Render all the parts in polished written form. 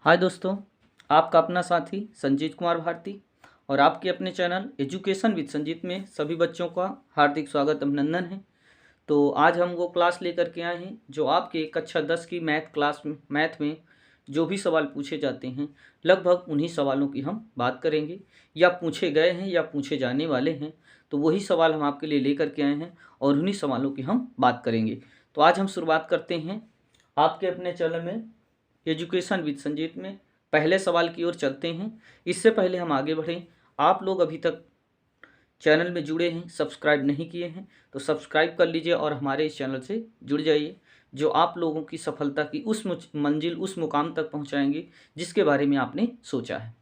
हाय दोस्तों, आपका अपना साथी संजीत कुमार भारती और आपके अपने चैनल एजुकेशन विद संजीत में सभी बच्चों का हार्दिक स्वागत अभिनंदन है। तो आज हम वो क्लास लेकर के आए हैं जो आपके कक्षा 10 की मैथ में जो भी सवाल पूछे जाते हैं लगभग उन्हीं सवालों की हम बात करेंगे या पूछे गए हैं या पूछे जाने वाले हैं। तो वही सवाल हम आपके लिए लेकर के आए हैं और उन्हीं सवालों की हम बात करेंगे। तो आज हम शुरुआत करते हैं आपके अपने चैनल में एजुकेशन विद संजीत में पहले सवाल की ओर चलते हैं। इससे पहले हम आगे बढ़ें, आप लोग अभी तक चैनल में जुड़े हैं, सब्सक्राइब नहीं किए हैं तो सब्सक्राइब कर लीजिए और हमारे इस चैनल से जुड़ जाइए जो आप लोगों की सफलता की उस मंजिल उस मुकाम तक पहुंचाएंगे जिसके बारे में आपने सोचा है।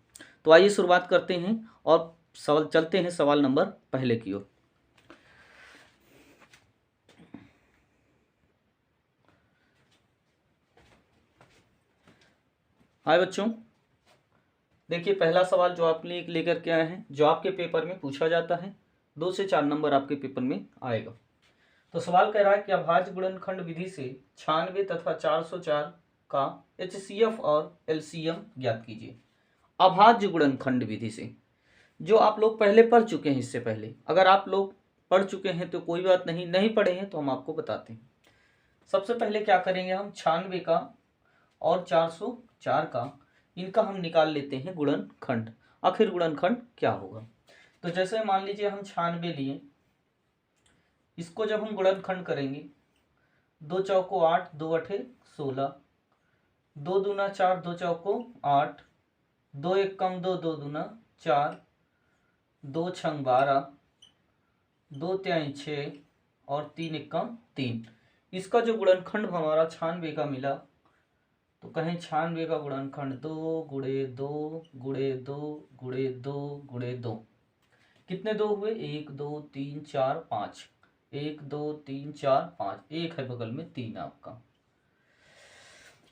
तो आइए शुरुआत करते हैं और चलते हैं सवाल नंबर पहले की ओर। हाय बच्चों, देखिए पहला सवाल जो आप लेकर के आए हैं जो आपके पेपर में पूछा जाता है, 2 से 4 नंबर आपके पेपर में आएगा। तो सवाल कह रहा है कि अभाज्य गुणनखंड विधि से 96 तथा 404 का HCF और LCM ज्ञात कीजिए। अभाज्य गुणनखंड विधि से जो आप लोग पहले पढ़ चुके हैं, इससे पहले अगर आप लोग पढ़ चुके हैं तो कोई बात नहीं, नहीं पढ़े हैं तो हम आपको बताते हैं। सबसे पहले क्या करेंगे, हम 96 का और 404 का इनका हम निकाल लेते हैं गुणनखंड। आखिर गुणनखंड क्या होगा, तो जैसे मान लीजिए हम 96 लिए, इसको जब हम गुणनखंड करेंगे 2 चौको 8, 2 अठे 16, 2 दूना 4, 2 चौको 8, 2 एक कम 2, 2 दूना 4, 2 छंग 12, 2 त्याई 6 और 3 एक कम 3। इसका जो गुणनखंड हमारा 96 का मिला तो कहें 96 का गुणनखंड 2 गुणे 2 गुणे 2 गुणे 2 गुणे 2। कितने 2 हुए, 1 2 3 4 5, 1 2 3 4 5, एक है बगल में 3 आपका।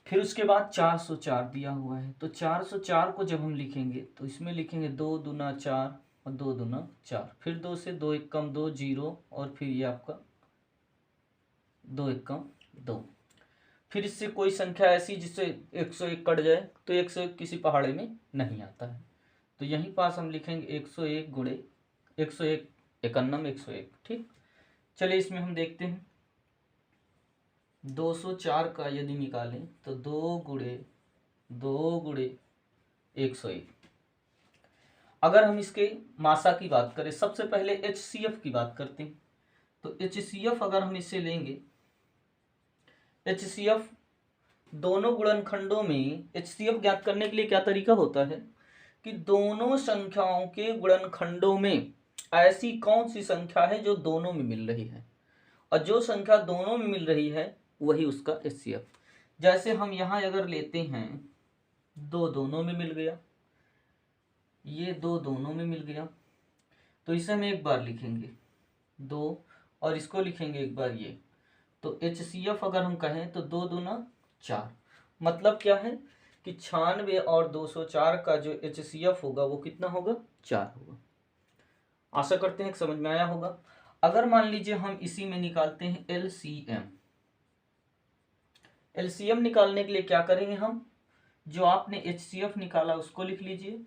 फिर उसके बाद 404 दिया हुआ है, तो 404 को जब हम लिखेंगे तो इसमें लिखेंगे 2 दूना 4 और 2 दूना 4, फिर 2 से 2 एक कम 2 0 और फिर ये आपका 2 एक कम 2। फिर इससे कोई संख्या ऐसी जिससे 101 कट जाए तो 101 किसी पहाड़े में नहीं आता है, तो यहीं पास हम लिखेंगे 101 गुणे 101 91 101। ठीक, चलिए इसमें हम देखते हैं 204 का यदि निकालें तो 2 गुणे 2 गुणे 101। अगर हम इसके मासा की बात करें, सबसे पहले HCF की बात करते हैं। तो HCF अगर हम इसे लेंगे, HCF दोनों गुणनखंडों में HCF ज्ञात करने के लिए क्या तरीका होता है कि दोनों संख्याओं के गुणनखंडों में ऐसी कौन सी संख्या है जो दोनों में मिल रही है, और जो संख्या दोनों में मिल रही है वही उसका HCF। जैसे हम यहाँ अगर लेते हैं 2 दोनों में मिल गया, ये 2 दोनों में मिल गया, तो इसे हम एक बार लिखेंगे 2 और इसको लिखेंगे एक बार ये, तो HCF अगर हम कहें तो 2 दूना 4। मतलब क्या है कि 96 और 204 का जो HCF होगा वो कितना होगा, 4 होगा। आशा करते हैं कि समझ में आया होगा। अगर मान लीजिए हम इसी में निकालते हैं LCM, LCM निकालने के लिए क्या करेंगे, हम जो आपने HCF निकाला उसको लिख लीजिए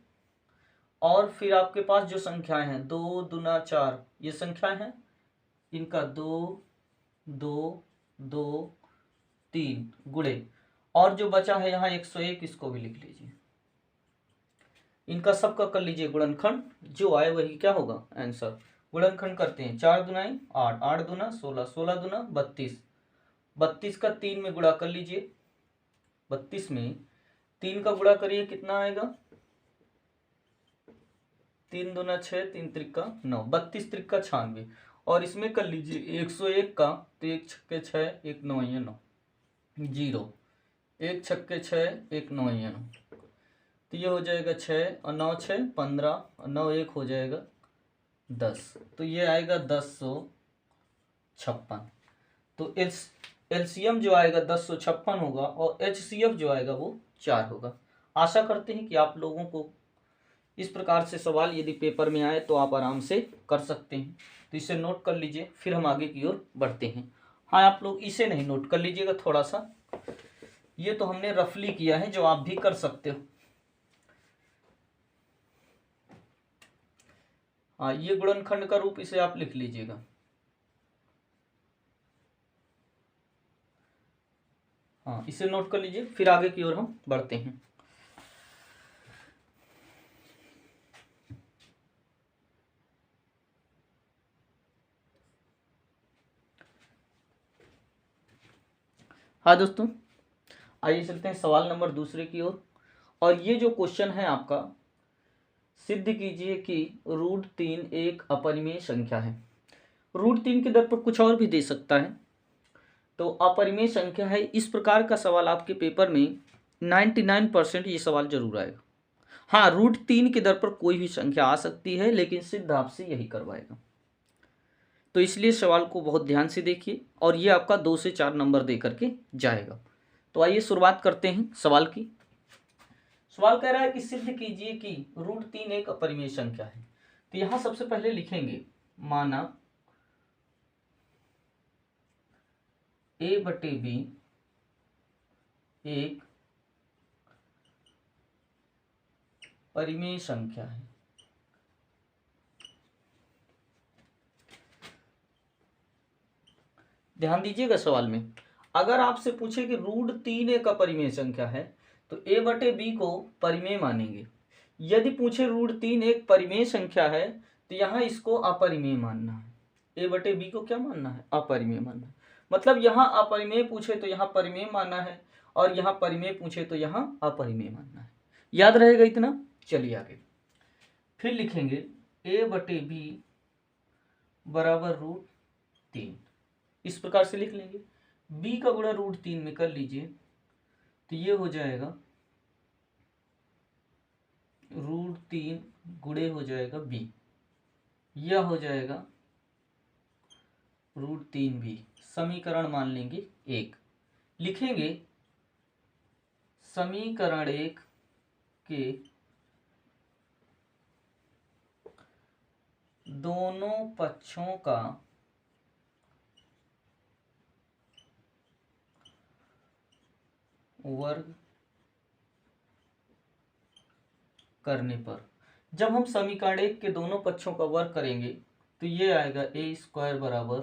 और फिर आपके पास जो संख्याएं हैं 2 दूना 4 ये संख्याएं हैं, इनका 2 2 2 3 गुणे, और जो बचा है यहाँ 101 इसको भी लिख लीजिए। इनका सबका कर लीजिए गुणनखंड, जो आए वही क्या होगा आंसर। गुणनखंड करते हैं 4 दुनाई 8, 8 दूना 16, 16 दूना 32, 32 का 3 में गुणा कर लीजिए, 32 में 3 का गुणा करिए कितना आएगा, 3 दूना 6, 3 त्रिका 9, 32 त्रिका 96, और इसमें कर लीजिए 101 का, तो 1 छक्के 6 1 9 9 0, 1 छक्के 6 1 9 9, तो ये हो जाएगा 6 और 9 6 15 और 9 1 हो जाएगा 10, तो ये आएगा 1056। तो LCM जो आएगा 1056 होगा और HCF जो आएगा वो 4 होगा। आशा करते हैं कि आप लोगों को इस प्रकार से सवाल यदि पेपर में आए तो आप आराम से कर सकते हैं, तो इसे नोट कर लीजिए, फिर हम आगे की ओर बढ़ते हैं। हाँ, आप लोग इसे नहीं नोट कर लीजिएगा थोड़ा सा, ये तो हमने रफली किया है, जो आप भी कर सकते हो। हाँ, ये गुणनखंड का रूप, इसे आप लिख लीजिएगा। हाँ, इसे नोट कर लीजिए, फिर आगे की ओर हम बढ़ते हैं। हाँ दोस्तों, आइए चलते हैं सवाल नंबर दूसरे की ओर। और ये जो क्वेश्चन है आपका, सिद्ध कीजिए कि √3 एक अपरिमेय संख्या है। √3 के दर पर कुछ और भी दे सकता है, तो अपरिमेय संख्या है, इस प्रकार का सवाल आपके पेपर में 99% ये सवाल जरूर आएगा। हाँ, √3 के दर पर कोई भी संख्या आ सकती है, लेकिन सिद्ध आपसे यही करवाएगा। तो इसलिए सवाल को बहुत ध्यान से देखिए, और ये आपका 2 से 4 नंबर दे करके जाएगा। तो आइए शुरुआत करते हैं सवाल की। सवाल कह रहा है कि सिद्ध कीजिए कि √3 एक अपरिमेय संख्या है। तो यहां सबसे पहले लिखेंगे, माना a/b एक परिमेय संख्या है। ध्यान दीजिएगा सवाल में, अगर आपसे पूछे कि √3 एक अपरिमेय संख्या है, तो a/b को परिमेय मानेंगे। यदि पूछे √3 एक परिमेय संख्या है, तो यहाँ इसको अपरिमेय मानना है। a/b को क्या मानना है? अपरिमेय मानना है। मतलब यहाँ अपरिमेय पूछे तो यहाँ परिमेय मानना है, और यहाँ परिमेय पूछे तो यहाँ अपरिमेय मानना है। याद रहेगा इतना? चलिए आगे फिर लिखेंगे, a/b बराबर √3। इस प्रकार से लिख लेंगे। b का गुणा √3 में कर लीजिए, तो ये हो जाएगा √3 गुणे हो जाएगा b, यह हो जाएगा √3b। समीकरण मान लेंगे 1। लिखेंगे समीकरण 1 के दोनों पक्षों का वर्ग करने पर, जब हम समीकरण 1 के दोनों पक्षों का वर्ग करेंगे तो ये आएगा a² बराबर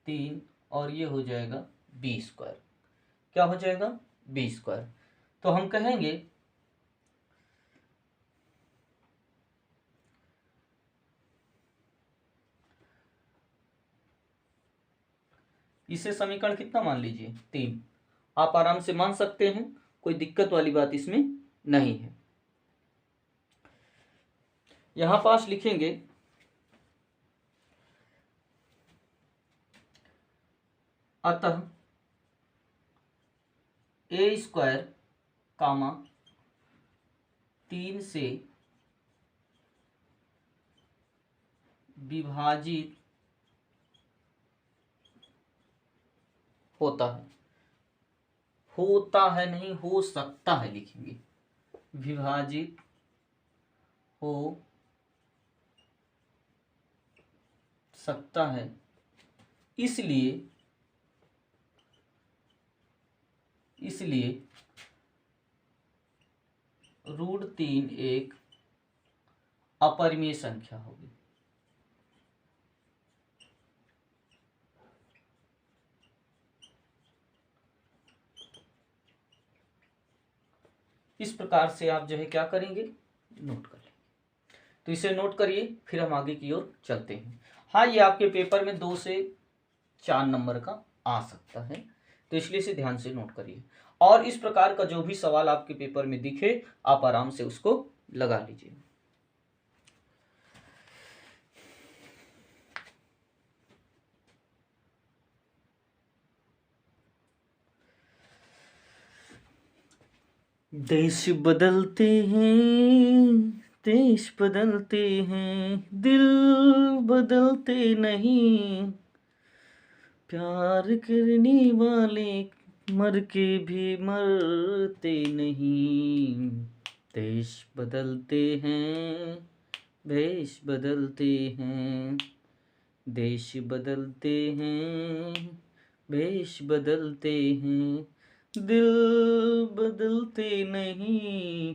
3, और ये हो जाएगा b²। क्या हो जाएगा? b²। तो हम कहेंगे इसे समीकरण कितना मान लीजिए? 3। आप आराम से मान सकते हैं, कोई दिक्कत वाली बात इसमें नहीं है। यहां पास लिखेंगे अतः a² कामा 3 से विभाजित होता है। होता है नहीं, हो सकता है लिखेंगे। विभाजित हो सकता है, इसलिए √3 एक अपरिमेय संख्या होगी। इस प्रकार से आप जो है क्या करेंगे? नोट कर लेंगे। तो इसे नोट करिए, फिर हम आगे की ओर चलते हैं। हाँ, ये आपके पेपर में 2 से 4 नंबर का आ सकता है, तो इसलिए इसे ध्यान से नोट करिए। और इस प्रकार का जो भी सवाल आपके पेपर में दिखे, आप आराम से उसको लगा लीजिए। देश बदलते हैं, देश बदलते हैं, दिल बदलते नहीं, प्यार करने वाले मर के भी मरते नहीं। देश बदलते हैं, भेष बदलते हैं, देश बदलते हैं, भेष बदलते हैं, दिल बदलते नहीं,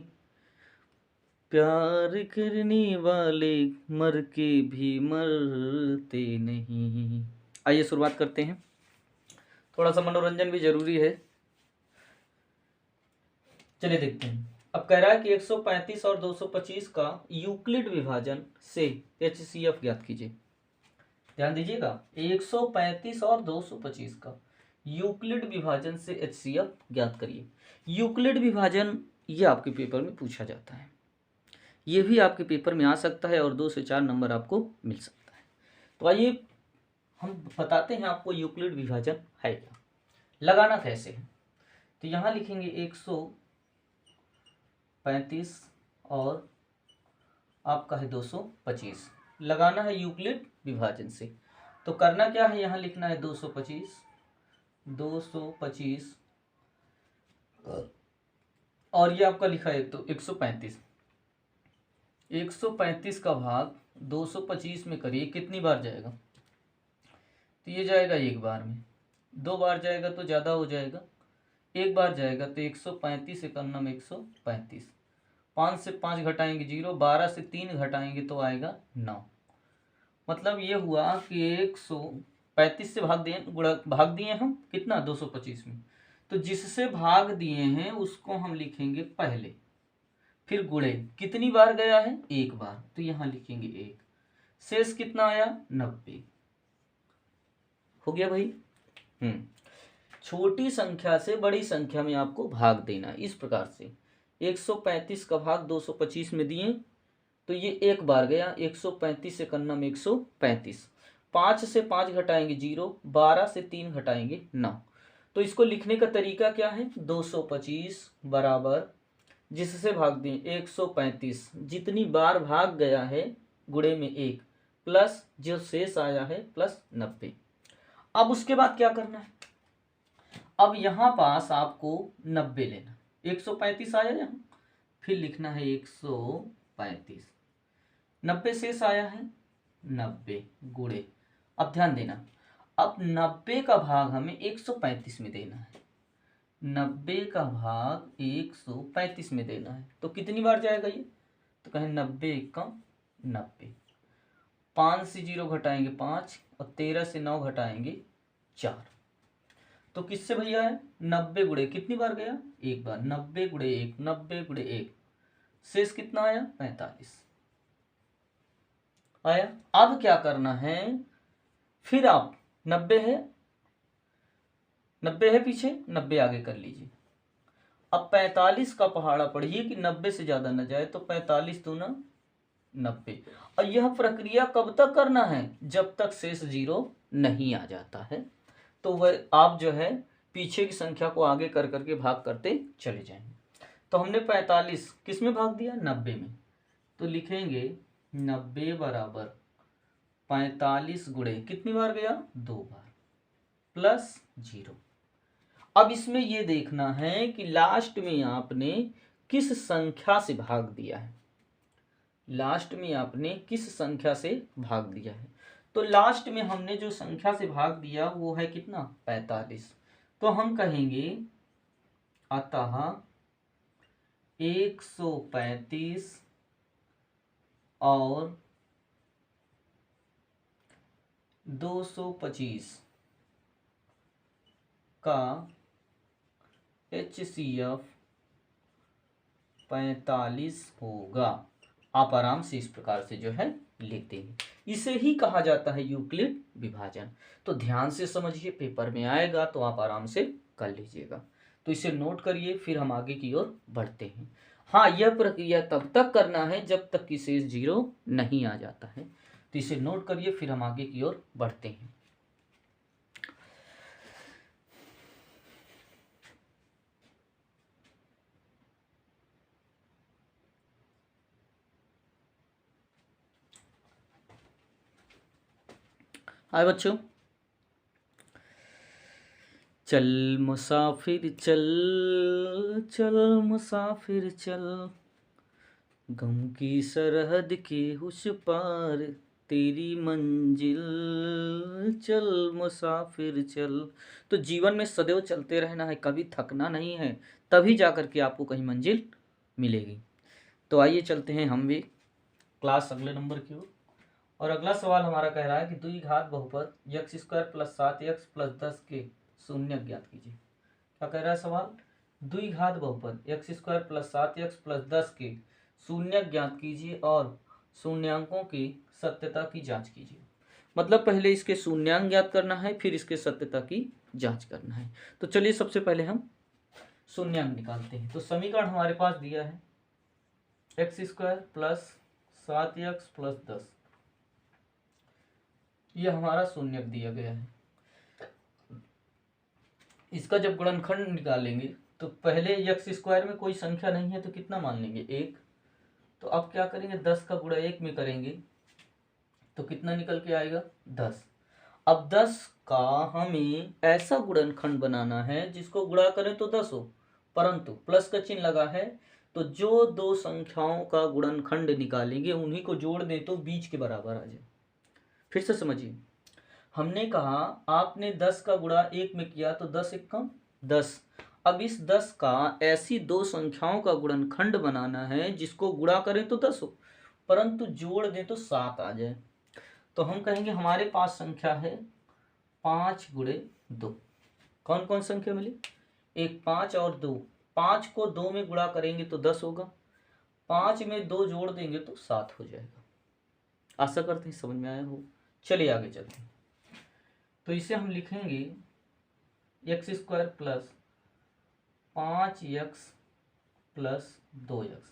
प्यार करने वाले मर के भी मरते नहीं। आइए शुरुआत करते हैं, थोड़ा सा मनोरंजन भी जरूरी है। चलिए देखते हैं। अब कह रहा है कि 135 और 225 का यूक्लिड विभाजन से HCF ज्ञात कीजिए। ध्यान दीजिएगा, 135 और 225 का यूक्लिड विभाजन से HCF ज्ञात करिए। यूक्लिड विभाजन ये आपके पेपर में पूछा जाता है, ये भी आपके पेपर में आ सकता है और 2 से 4 नंबर आपको मिल सकता है। तो आइए हम बताते हैं आपको यूक्लिड विभाजन है क्या, लगाना कैसे है। तो यहाँ लिखेंगे 135 और आपका है 225, लगाना है यूक्लिड विभाजन से। तो करना क्या है, यहाँ लिखना है 225 और ये आपका लिखा है तो 135। 135 का भाग 225 में करिए, कितनी बार जाएगा, तो ये जाएगा एक बार में, 2 बार जाएगा तो ज़्यादा हो जाएगा, एक बार जाएगा तो 135 से करना में 135, 5 से 5 घटाएंगे 0, 12 से 3 घटाएंगे तो आएगा 9। मतलब ये हुआ कि 135 से भाग दिए हम कितना 225 में, तो जिससे भाग दिए हैं उसको हम लिखेंगे पहले, फिर गुणे कितनी बार गया है, एक बार, तो यहाँ लिखेंगे 1, शेष कितना आया 90। हो गया भाई। छोटी संख्या से बड़ी संख्या में आपको भाग देना है इस प्रकार से। 135 का भाग 225 में दिए तो ये एक बार गया, 135 से करना में 135, 5 से 5 घटाएंगे 0, 12 से 3 घटाएंगे 9। तो इसको लिखने का तरीका क्या है, 225 बराबर जिससे भाग दें 135, जितनी बार भाग गया है गुणे में 1 प्लस जो शेष आया है प्लस 90। अब उसके बाद क्या करना है, अब यहाँ पास आपको 90 लेना, 135 आया यहाँ, फिर लिखना है 135, 90 शेष आया है 90 गुणे। अब ध्यान देना, अब 90 का भाग हमें 135 में देना है, 90 का भाग 135 में देना है, तो कितनी बार जाएगा ये, तो कहें 90 कम 90, 5 से 0 घटाएंगे 5 और 13 से 9 घटाएंगे 4, तो किससे भैया है 90 गुणे कितनी बार गया, एक बार, 90 गुणे 1, 90 गुणे 1, शेष कितना आया 45 आया। अब क्या करना है, फिर आप 90 है पीछे, 90 आगे कर लीजिए। अब 45 का पहाड़ा पढ़िए कि 90 से ज्यादा न जाए, तो 45 दूना 90। और यह प्रक्रिया कब तक करना है, जब तक शेष 0 नहीं आ जाता है। तो वह आप जो है पीछे की संख्या को आगे कर करके भाग करते चले जाएंगे। तो हमने 45 किस में भाग दिया, 90 में, तो लिखेंगे 90 बराबर 45 गुणे कितनी बार गया, 2 बार, प्लस 0। अब इसमें यह देखना है कि लास्ट में आपने किस संख्या से भाग दिया है, लास्ट में आपने किस संख्या से भाग दिया है। तो लास्ट में हमने जो संख्या से भाग दिया वो है कितना, 45। तो हम कहेंगे अतः 135 और 225 का HCF 45 होगा। आप आराम से इस प्रकार से जो है लिख देंगे, इसे ही कहा जाता है यूक्लिड विभाजन। तो ध्यान से समझिए, पेपर में आएगा तो आप आराम से कर लीजिएगा। तो इसे नोट करिए, फिर हम आगे की ओर बढ़ते हैं। हाँ, यह प्रक्रिया तब तक करना है जब तक कि शेष 0 नहीं आ जाता है। तो इसे नोट करिए, फिर हम आगे की ओर बढ़ते हैं। आए बच्चों, चल मुसाफिर चल, चल मुसाफिर चल, गम की सरहद के उस पार तेरी मंजिल चल मुसाफिर चल। तो जीवन में सदैव चलते रहना है, कभी थकना नहीं है, तभी जाकर के आपको कहीं मंजिल मिलेगी। तो आइए चलते हैं हम भी क्लास अगले नंबर की ओर। और अगला सवाल हमारा कह रहा है कि द्विघात बहुपद x square plus 7x plus 10 के शून्य ज्ञात कीजिए। क्या कह रहा है सवाल? द्विघात बहुपद x square plus 7x plus 10 के शून्य ज्ञात कीजिए और शून्यांकों की सत्यता की जांच कीजिए। मतलब पहले इसके शून्यांक ज्ञात करना है, फिर इसके सत्यता की जांच करना है। तो चलिए सबसे पहले हम शून्यांक निकालते हैं। तो समीकरण हमारे पास दिया है x square plus 7x plus 10, यह हमारा शून्यक दिया गया है। इसका जब गुणनखंड निकालेंगे तो पहले एक्स स्क्वायर में कोई संख्या नहीं है तो कितना मान लेंगे? 1। तो अब क्या करेंगे? 10 का गुणा 1 में करेंगे तो कितना निकल के आएगा? 10। अब 10 का हमें ऐसा गुणनखंड बनाना है जिसको गुणा करें तो 10 हो, परंतु प्लस का चिन्ह लगा है तो जो दो संख्याओं का गुणनखंड निकालेंगे उन्हीं को जोड़ दें तो बीच के बराबर आ जाए। फिर से समझिए, हमने कहा आपने 10 का गुणा 1 में किया तो 10 1 कम 10। अब इस 10 का ऐसी दो संख्याओं का गुणनखंड बनाना है जिसको गुणा करें तो 10 हो, परंतु जोड़ दें तो 7 आ जाए। तो हम कहेंगे हमारे पास संख्या है 5 गुणे 2। कौन कौन संख्या मिली? एक 5 और 2। 5 को 2 में गुणा करेंगे तो 10 होगा, 5 में 2 जोड़ देंगे तो 7 हो जाएगा। आशा करते हैं समझ में आया हो। चलिए आगे चलते हैं। तो इसे हम लिखेंगे x square plus 5x plus 2x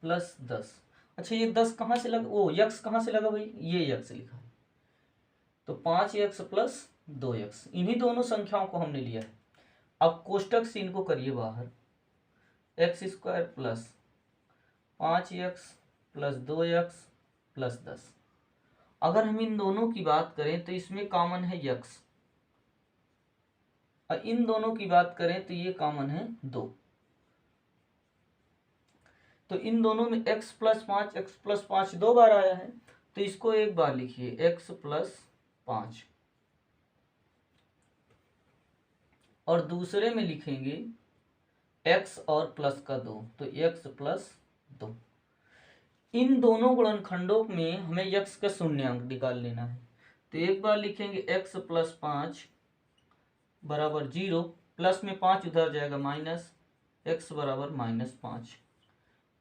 plus 10। अच्छा ये 10 कहाँ से लगा? ओ यक्स कहाँ से लगा भाई? ये यक्स लिखा है। तो 5x प्लस 2x, इन्हीं दोनों संख्याओं को हमने लिया है। अब कोष्टक से इनको करिए बाहर। X square plus 5x plus 2x plus 10। अगर हम इन दोनों की बात करें तो इसमें कॉमन है यक्स, और इन दोनों की बात करें तो ये कॉमन है 2। तो इन दोनों में x प्लस 5 दो बार आया है, तो इसको एक बार लिखिए x प्लस 5, और दूसरे में लिखेंगे x और प्लस का 2, तो x प्लस 2। इन दोनों गुणनखंडों में हमें x का शून्यांक निकाल लेना है। तो एक बार लिखेंगे x प्लस 5 बराबर 0, प्लस में 5 उधर जाएगा माइनस, x बराबर -5।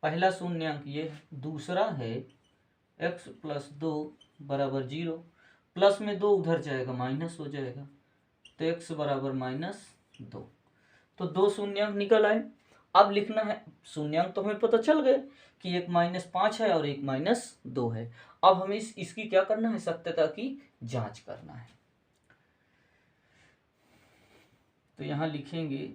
पहला शून्यांक ये है। दूसरा है x प्लस 2 बराबर 0, प्लस में 2 उधर जाएगा माइनस हो जाएगा, तो x बराबर -2। तो दो शून्यांक निकल आए। अब लिखना है, शून्यांक तो हमें पता चल गए कि एक -5 है और एक -2 है। अब हमें इसकी क्या करना है? सत्यता की जांच करना है। तो यहां लिखेंगे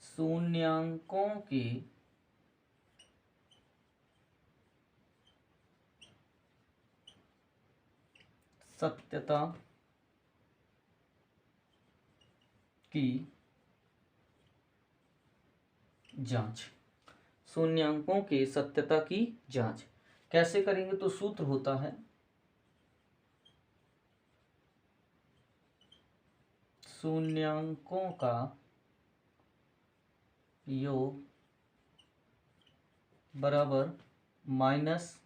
शून्यांकों की सत्यता की जांच। शून्यांकों के सत्यता की जांच कैसे करेंगे? तो सूत्र होता है शून्यांकों का योग बराबर माइनस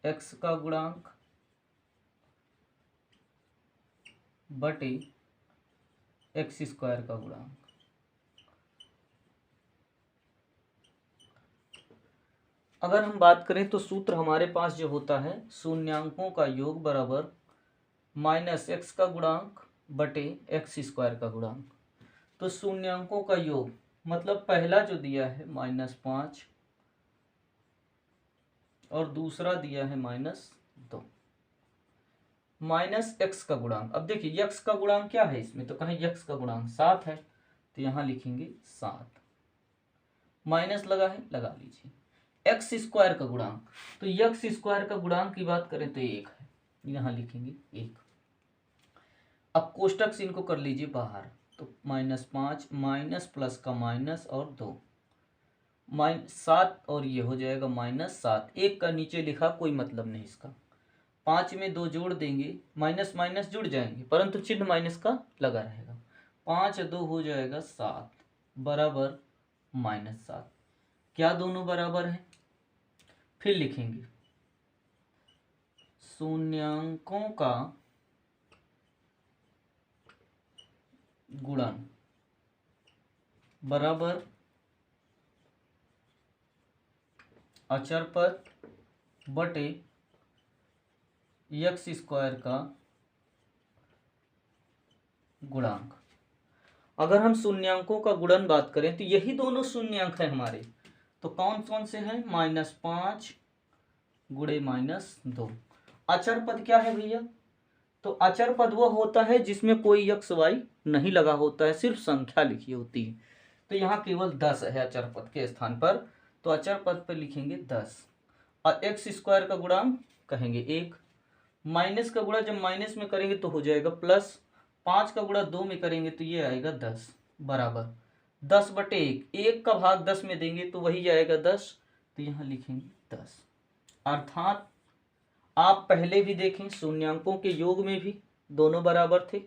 x का गुणांक बटे एक्स स्क्वायर का गुणांक। अगर हम बात करें तो सूत्र हमारे पास जो होता है शून्यांकों का योग बराबर माइनस एक्स का गुणांक बटे एक्स स्क्वायर का गुणांक। तो शून्यांकों का योग मतलब पहला जो दिया है -5 और दूसरा दिया है -2, माइनस एक्स का गुणांक। अब देखिए यक्स का गुणांक क्या है इसमें? तो कहें यक्स का गुणांक 7 है, तो यहां लिखेंगे 7, माइनस लगा है लगा लीजिए। एक्स स्क्वायर का गुणांक, तो यक्स स्क्वायर का गुणांक की बात करें तो 1 है, यहां लिखेंगे 1। अब कोष्टक से इनको कर लीजिए बाहर, तो -5 माइनस प्लस का माइनस और 2 -7 और ये हो जाएगा -7। एक का नीचे लिखा कोई मतलब नहीं इसका। 5 में 2 जोड़ देंगे, माइनस माइनस जुड़ जाएंगे परंतु चिन्ह माइनस का लगा रहेगा। 5 2 हो जाएगा 7 बराबर -7। क्या दोनों बराबर हैं? फिर लिखेंगे शून्यांकों का गुणन बराबर अचर पद बटे x स्क्वायर का गुणांक। अगर हम शून्यांकों का गुणन बात करें तो यही दोनों शून्यांक है हमारे, तो कौन कौन से हैं? -5 गुणे -2। अचर पद क्या है भैया? तो अचर पद वह होता है जिसमें कोई x y नहीं लगा होता है, सिर्फ संख्या लिखी होती है। तो यहाँ केवल 10 है अचर पद के स्थान पर, तो अचर पद पर लिखेंगे 10 और x स्क्वायर का गुणांक कहेंगे 1। माइनस का गुणा जब माइनस में करेंगे तो हो जाएगा प्लस, 5 का गुणा 2 में करेंगे तो ये आएगा 10 बराबर 10 बटे 1। 1 का भाग 10 में देंगे तो वही आएगा 10, तो यहाँ लिखेंगे 10। अर्थात आप पहले भी देखें शून्यांकों के योग में भी दोनों बराबर थे,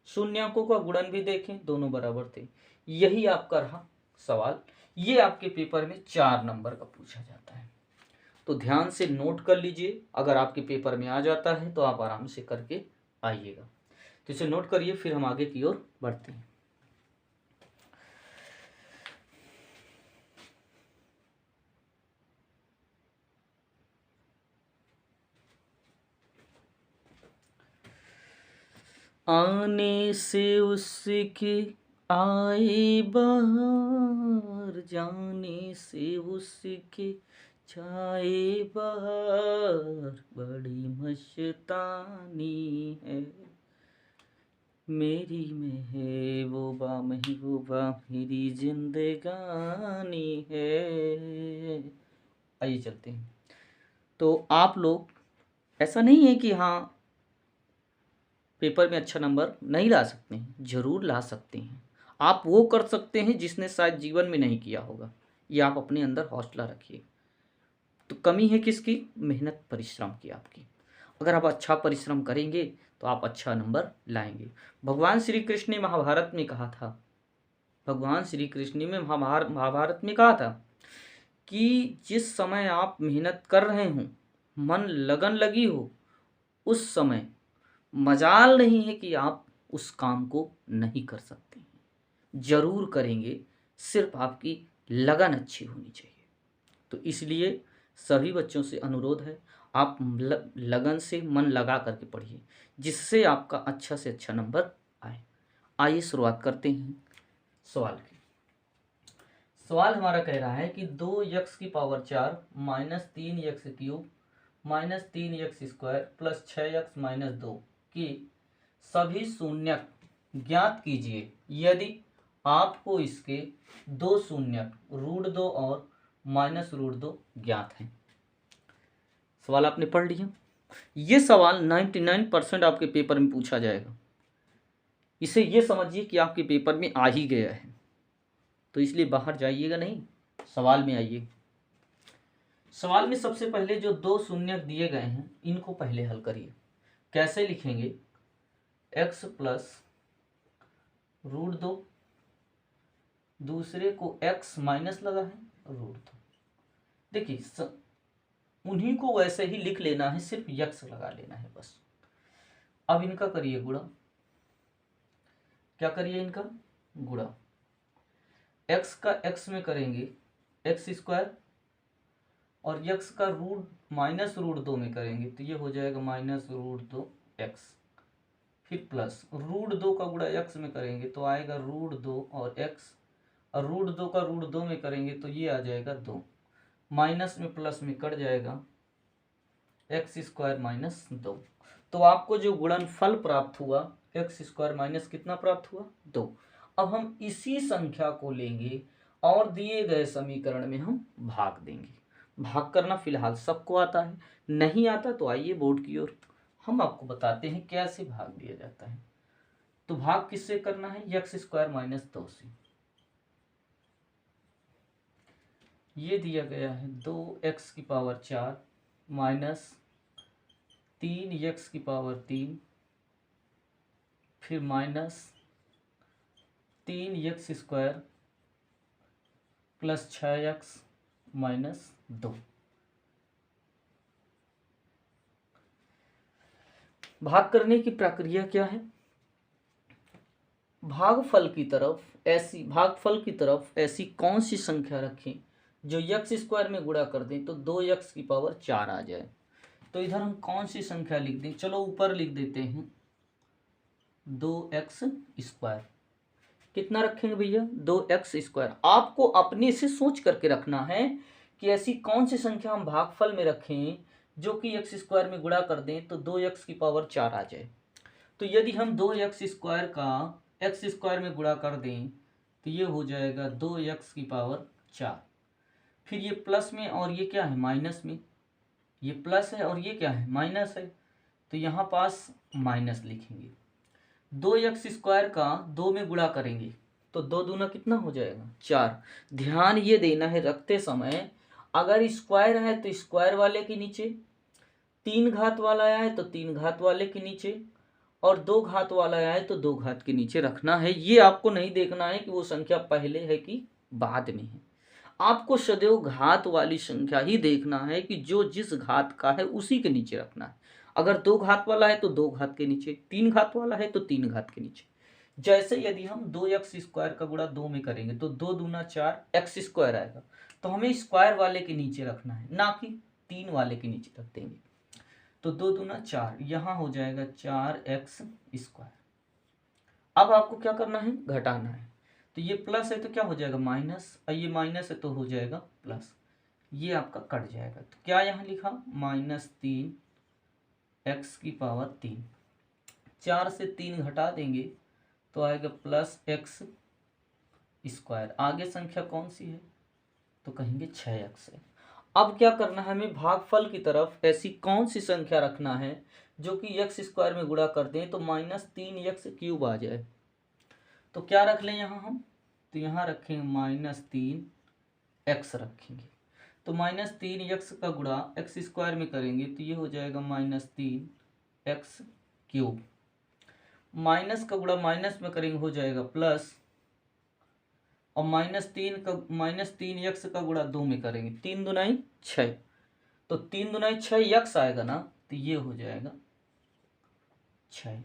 शून्यांकों का गुणन भी देखें दोनों बराबर थे। यही आपका रहा सवाल। ये आपके पेपर में 4 नंबर का पूछा जाता है, तो ध्यान से नोट कर लीजिए। अगर आपके पेपर में आ जाता है तो आप आराम से करके आइएगा। तो इसे नोट करिए, फिर हम आगे की ओर बढ़ते हैं। आने से उसके आए बहार, जाने से उसके छाए बहार, बड़ी मस्तानी है मेरी महबूबा महबूबा मेरी जिंदगानी है। आइए चलते हैं। तो आप लोग, ऐसा नहीं है कि हाँ पेपर में अच्छा नंबर नहीं ला सकते हैं, जरूर ला सकते हैं। आप वो कर सकते हैं जिसने शायद जीवन में नहीं किया होगा, ये आप अपने अंदर हौसला रखिए। तो कमी है किसकी? मेहनत परिश्रम की आपकी। अगर आप अच्छा परिश्रम करेंगे तो आप अच्छा नंबर लाएंगे। भगवान श्री कृष्ण ने महाभारत में कहा था, भगवान श्री कृष्ण ने महाभारत में कहा था कि जिस समय आप मेहनत कर रहे हो, मन लगन लगी हो, उस समय मजाल नहीं है कि आप उस काम को नहीं कर सकते हैं, जरूर करेंगे, सिर्फ आपकी लगन अच्छी होनी चाहिए। तो इसलिए सभी बच्चों से अनुरोध है, आप लगन से मन लगा करके पढ़िए, जिससे आपका अच्छा से अच्छा नंबर आए। आइए शुरुआत करते हैं सवाल की। सवाल हमारा कह रहा है कि 2x की power 4 -3x cube -3x square plus 6x - 2 की सभी शून्यक ज्ञात कीजिए यदि आपको इसके 2 शून्यक √2 और -√2 ज्ञात हैं। सवाल आपने पढ़ लिया। ये सवाल 99% आपके पेपर में पूछा जाएगा। इसे ये समझिए कि आपके पेपर में आ ही गया है, तो इसलिए बाहर जाइएगा नहीं, सवाल में आइए। सवाल में सबसे पहले जो 2 शून्यक दिए गए हैं इनको पहले हल करिए। कैसे लिखेंगे? x प्लस √2, दूसरे को x माइनस लगा है √2। देखिए उन्हीं को वैसे ही लिख लेना है, सिर्फ x लगा लेना है बस। अब इनका करिए गुणा। क्या करिए? इनका गुणा। x का x में करेंगे x स्क्वायर और x का -√2 में करेंगे तो ये हो जाएगा -√2x, फिर प्लस √2 का गुणा x में करेंगे तो आएगा √2 और x, और √2 का √2 में करेंगे तो ये आ जाएगा 2, माइनस में प्लस में कट जाएगा x स्क्वायर -2। तो आपको जो गुणनफल प्राप्त हुआ x स्क्वायर माइनस कितना प्राप्त हुआ? 2। अब हम इसी संख्या को लेंगे और दिए गए समीकरण में हम भाग देंगे। भाग करना फिलहाल सबको आता है, नहीं आता तो आइए बोर्ड की ओर, हम आपको बताते हैं कैसे भाग दिया जाता है। तो भाग किससे करना है? x स्क्वायर -2 से। ये दिया गया है 2x⁴ माइनस 3x⁴ फिर minus 3x² plus 6x minus 2। भाग करने की प्रक्रिया क्या है? भागफल की तरफ ऐसी कौन सी संख्या रखें जो x² में गुणा कर दें तो 2x⁴ आ जाए। तो इधर हम कौन सी संख्या लिख दें? चलो ऊपर लिख देते हैं 2x²। कितना रखेंगे भैया? 2x²। आपको अपने से सोच करके रखना है कि ऐसी कौन सी संख्या हम भागफल में रखें जो कि x² में गुणा कर दें तो 2x⁴ आ जाए। तो यदि हम 2x² का x² में गुणा कर दें तो ये हो जाएगा 2x⁴। फिर ये प्लस में और ये क्या है? माइनस में। ये प्लस है और ये क्या है? माइनस है। तो यहाँ पास माइनस लिखेंगे। 2x² का 2 में गुणा करेंगे तो 2 दूना कितना हो जाएगा? 4। ध्यान ये देना है रखते समय, अगर स्क्वायर है तो स्क्वायर वाले के नीचे, 3 घात वाला आया है तो 3 घात वाले के नीचे, और 2 घात वाला आया है तो 2 घात के नीचे रखना है। ये आपको नहीं देखना है कि वो संख्या पहले है कि बाद में है। आपको सदैव घात वाली संख्या ही देखना है कि जो जिस घात का है उसी के नीचे रखना है। अगर 2 घात वाला है तो 2 घात के नीचे, 3 घात वाला है तो 3 घात के नीचे। जैसे यदि हम 2x² का गुणा 2 में करेंगे तो 2 दूना 4 x² आएगा। तो हमें स्क्वायर वाले के नीचे रखना है, ना कि 3 वाले के नीचे रख देंगे। तो 2 दूना 4, यहाँ हो जाएगा 4x²। अब आपको क्या करना है? घटाना है। तो ये प्लस है तो क्या हो जाएगा? माइनस, और ये माइनस है तो हो जाएगा प्लस। ये आपका कट जाएगा। तो क्या यहाँ लिखा? -3x⁴। 4 से 3 घटा देंगे तो आएगा +x²। आगे संख्या कौन सी है? तो कहेंगे 6x है। अब क्या करना है हमें? भागफल की तरफ ऐसी कौन सी संख्या रखना है जो कि x² में गुणा कर दें तो -3x³ आ जाए। तो क्या रख लें यहाँ हम? तो यहाँ रखेंगे -3x रखेंगे। तो -3x का गुणा x² में करेंगे तो ये हो जाएगा -3x³। माइनस का गुणा माइनस में करेंगे हो जाएगा प्लस, और -3x का गुणा 2 में करेंगे 3 दूनाई 6। तो 3 दूनाई 6x आएगा ना, तो ये हो जाएगा 6x।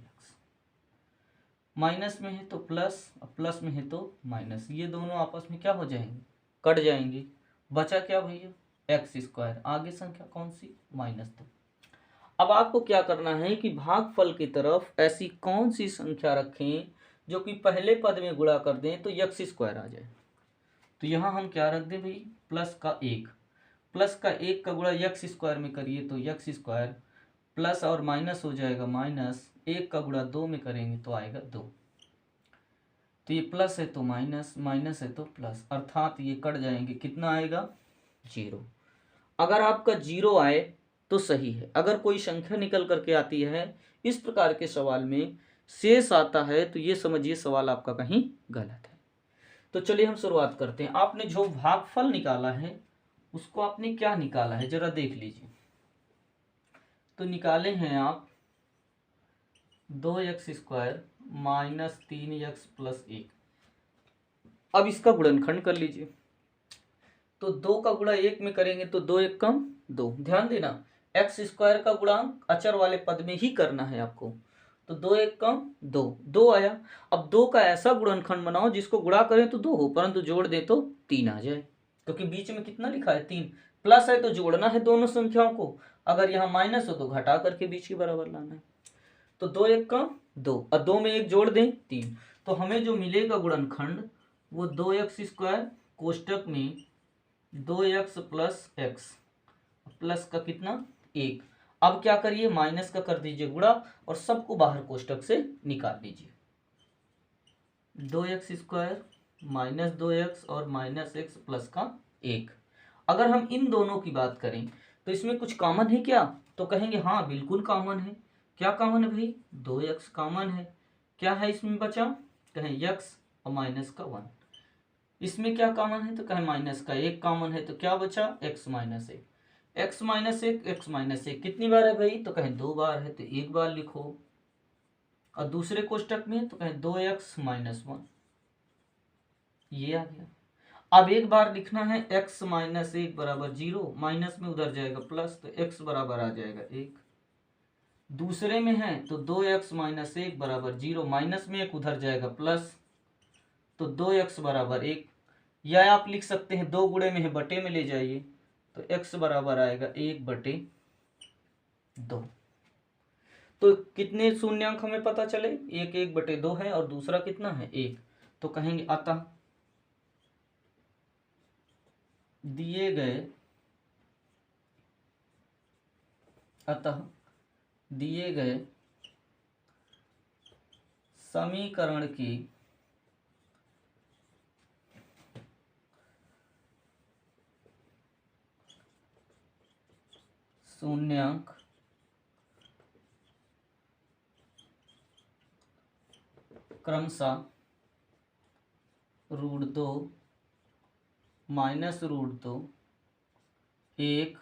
माइनस में है तो प्लस, और प्लस में है तो माइनस। ये दोनों आपस में क्या हो जाएंगे? कट जाएंगे। बचा क्या भैया? x²। आगे संख्या कौन सी? -2। अब आपको क्या करना है कि भागफल की तरफ ऐसी कौन सी संख्या रखें जो कि पहले पद में गुणा कर दें तो x² आ जाए। तो यहाँ हम क्या रख दें भाई? +1। +1 का गुणा x² में करिए तो x², प्लस और माइनस हो जाएगा माइनस, 1 का गुणा 2 में करेंगे तो आएगा 2। तो ये प्लस है तो माइनस, माइनस है तो प्लस, अर्थात ये कट जाएंगे। कितना आएगा? 0। अगर आपका 0 आए तो सही है। अगर कोई संख्या निकल करके आती है इस प्रकार के सवाल में शेष आता है तो ये समझिए सवाल आपका कहीं गलत है। तो चलिए हम शुरुआत करते हैं। आपने जो भागफल निकाला है उसको आपने क्या निकाला है जरा देख लीजिए। तो निकाले हैं आप 2x² माइनस 3x प्लस 1। अब इसका गुणनखंड कर लीजिए। तो 2 का गुणा 1 में करेंगे तो 2 1 कम 2। ध्यान देना x² का गुणांक अचर वाले पद में ही करना है आपको। तो 2 1 कम 2, 2 आया। अब 2 का ऐसा गुणनखंड बनाओ जिसको गुणा करें तो 2 हो, परंतु जोड़ दे तो 3 आ जाए, क्योंकि बीच में कितना लिखा है? 3। प्लस है तो जोड़ना है दोनों संख्याओं को, अगर यहाँ माइनस हो तो घटा करके बीच के बराबर लाना है। तो 2 1 कम 2, और 2 में 1 जोड़ दें 3। तो हमें जो मिलेगा गुणनखंड वो 2x² कोष्टक में 2x प्लस x प्लस का कितना? 1। अब क्या करिए? माइनस का कर दीजिए गुणा और सबको बाहर कोष्टक से निकाल लीजिए। 2x² माइनस 2x और माइनस x प्लस का 1। अगर हम इन दोनों की बात करें तो इसमें कुछ कॉमन है क्या? तो कहेंगे हाँ बिल्कुल कॉमन है। क्या कॉमन है भाई? 2x कॉमन है। क्या है इसमें बचा? कहें x और माइनस का 1। इसमें क्या कॉमन है तो कहें माइनस का एक कॉमन है, तो क्या बचा x माइनस एक। x माइनस एक, x माइनस एक कितनी बार है भाई तो कहें 2 बार है, तो एक बार लिखो। और दूसरे कोष्टक में तो कहें 2x माइनस 1, ये आ गया। अब एक बार लिखना है x माइनस एक बराबर 0, माइनस में उधर जाएगा प्लस, तो x बराबर आ जाएगा 1। दूसरे में है तो 2x माइनस एक बराबर 0, माइनस में एक उधर जाएगा प्लस, तो 2x बराबर 1। या आप लिख सकते हैं 2 गुणे में है बटे में ले जाइए, तो x बराबर आएगा 1/2। तो कितने शून्यांक हमें पता चले, 1/2 है और दूसरा कितना है 1। तो कहेंगे अतः दिए गए समीकरण की शून्यांक क्रमशः √2, -√2, 1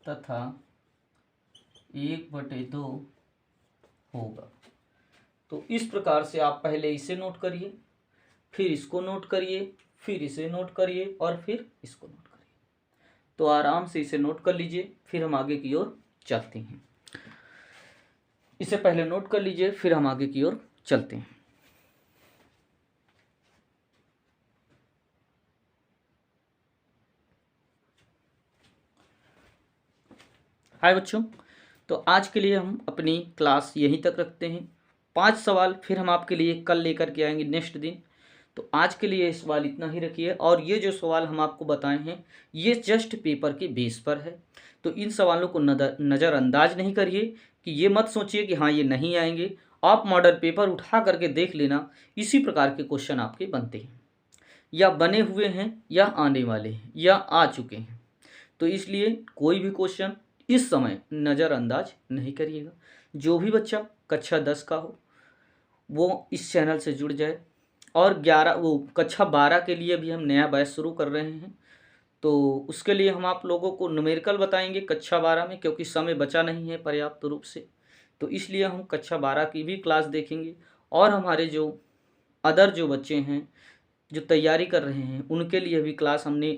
तथा 1/2 होगा। तो इस प्रकार से आप पहले इसे नोट करिए, फिर इसको नोट करिए, फिर इसे नोट करिए और फिर इसको नोट करिए। तो आराम से इसे नोट कर लीजिए, फिर हम आगे की ओर चलते हैं। इसे पहले नोट कर लीजिए, फिर हम आगे की ओर चलते हैं। हाय बच्चों, तो आज के लिए हम अपनी क्लास यहीं तक रखते हैं। 5 सवाल फिर हम आपके लिए कल लेकर के आएंगे नेक्स्ट दिन। तो आज के लिए सवाल इतना ही रखिए, और ये जो सवाल हम आपको बताए हैं ये जस्ट पेपर के बेस पर है, तो इन सवालों को नज़रअंदाज नहीं करिए कि ये मत सोचिए कि हाँ ये नहीं आएंगे। आप मॉडल पेपर उठा करके देख लेना, इसी प्रकार के क्वेश्चन आपके बनते हैं, या बने हुए हैं, या आने वाले हैं, या आ चुके हैं। तो इसलिए कोई भी क्वेश्चन इस समय नज़रअंदाज नहीं करिएगा। जो भी बच्चा कक्षा 10 का हो वो इस चैनल से जुड़ जाए, और कक्षा 12 के लिए भी हम नया बैच शुरू कर रहे हैं। तो उसके लिए हम आप लोगों को न्यूमेरिकल बताएंगे कक्षा 12 में, क्योंकि समय बचा नहीं है पर्याप्त रूप से, तो इसलिए हम कक्षा 12 की भी क्लास देखेंगे। और हमारे जो अदर जो बच्चे हैं जो तैयारी कर रहे हैं उनके लिए भी क्लास हमने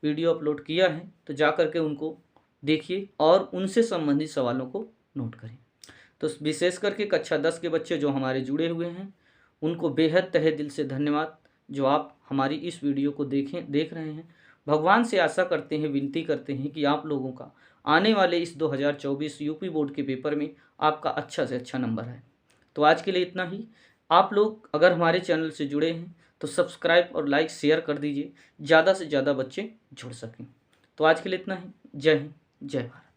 वीडियो अपलोड किया है, तो जा कर के उनको देखिए और उनसे संबंधित सवालों को नोट करें। तो विशेष करके कक्षा 10 के बच्चे जो हमारे जुड़े हुए हैं उनको बेहद तहे दिल से धन्यवाद, जो आप हमारी इस वीडियो को देख रहे हैं। भगवान से आशा करते हैं, विनती करते हैं कि आप लोगों का आने वाले इस 2024 यूपी बोर्ड के पेपर में आपका अच्छा से अच्छा नंबर है। तो आज के लिए इतना ही। आप लोग अगर हमारे चैनल से जुड़े हैं तो सब्सक्राइब और लाइक शेयर कर दीजिए, ज़्यादा से ज़्यादा बच्चे जुड़ सकें। तो आज के लिए इतना ही। जय हिंद, जय भारत।